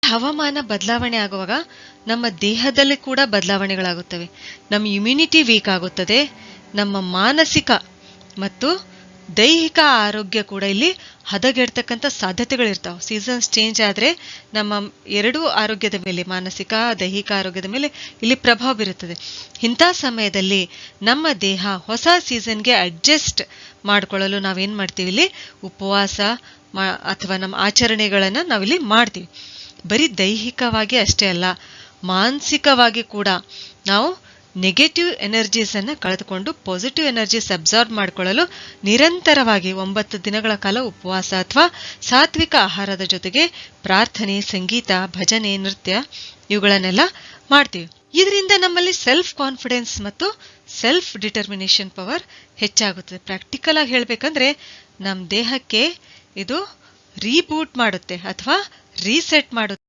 ಹವಾಮಾನ ಬದಲಾವಣೆ ಆಗುವಾಗ ನಮ್ಮ ದೇಹದಲ್ಲಿ ಕೂಡ ಬದಲಾವಣೆಗಳಾಗುತ್ತವೆ. ನಮ್ಮ ಇಮ್ಯುನಿಟಿ ವೀಕ್ ಆಗುತ್ತದೆ. ನಮ್ಮ ಮಾನಸಿಕ ಮತ್ತು ದೈಹಿಕ ಆರೋಗ್ಯ ಕೂಡ ಇಲ್ಲಿ ಹದಗೆಡ್ತಕ್ಕಂಥ ಸಾಧ್ಯತೆಗಳಿರ್ತಾವೆ. ಸೀಸನ್ಸ್ ಚೇಂಜ್ ಆದ್ರೆ ನಮ್ಮ ಎರಡೂ ಆರೋಗ್ಯದ ಮೇಲೆ, ಮಾನಸಿಕ ದೈಹಿಕ ಆರೋಗ್ಯದ ಮೇಲೆ ಇಲ್ಲಿ ಪ್ರಭಾವ ಬೀರುತ್ತದೆ. ಇಂಥ ಸಮಯದಲ್ಲಿ ನಮ್ಮ ದೇಹ ಹೊಸ ಸೀಸನ್ಗೆ ಅಡ್ಜಸ್ಟ್ ಮಾಡ್ಕೊಳ್ಳಲು ನಾವೇನ್ ಮಾಡ್ತೀವಿ, ಇಲ್ಲಿ ಉಪವಾಸ ಅಥವಾ ನಮ್ಮ ಆಚರಣೆಗಳನ್ನ ನಾವಿಲ್ಲಿ ಮಾಡ್ತೀವಿ. ಬರೀ ದೈಹಿಕವಾಗಿ ಅಷ್ಟೇ ಅಲ್ಲ, ಮಾನಸಿಕವಾಗಿ ಕೂಡ ನಾವು ನೆಗೆಟಿವ್ ಎನರ್ಜೀಸ್ ಅನ್ನ ಕಳೆದುಕೊಂಡು ಪಾಸಿಟಿವ್ ಎನರ್ಜೀಸ್ ಅಬ್ಸಾರ್ಬ್ ಮಾಡಿಕೊಳ್ಳಲು ನಿರಂತರವಾಗಿ 9 ದಿನಗಳ ಕಾಲ ಉಪವಾಸ ಅಥವಾ ಸಾತ್ವಿಕ ಆಹಾರದ ಜೊತೆಗೆ ಪ್ರಾರ್ಥನೆ, ಸಂಗೀತ, ಭಜನೆ, ನೃತ್ಯ ಇವುಗಳನ್ನೆಲ್ಲ ಮಾಡ್ತೀವಿ. ಇದರಿಂದ ನಮ್ಮಲ್ಲಿ ಸೆಲ್ಫ್ ಕಾನ್ಫಿಡೆನ್ಸ್ ಮತ್ತು ಸೆಲ್ಫ್ ಡಿಟರ್ಮಿನೇಷನ್ ಪವರ್ ಹೆಚ್ಚಾಗುತ್ತದೆ. ಪ್ರಾಕ್ಟಿಕಲ್ ಆಗಿ ಹೇಳ್ಬೇಕಂದ್ರೆ ನಮ್ಮ ದೇಹಕ್ಕೆ ಇದು ರೀಬೂಟ್ ಮಾಡುತ್ತೆ ಅಥವಾ ರೀಸೆಟ್ ಮಾಡುತ್ತೆ.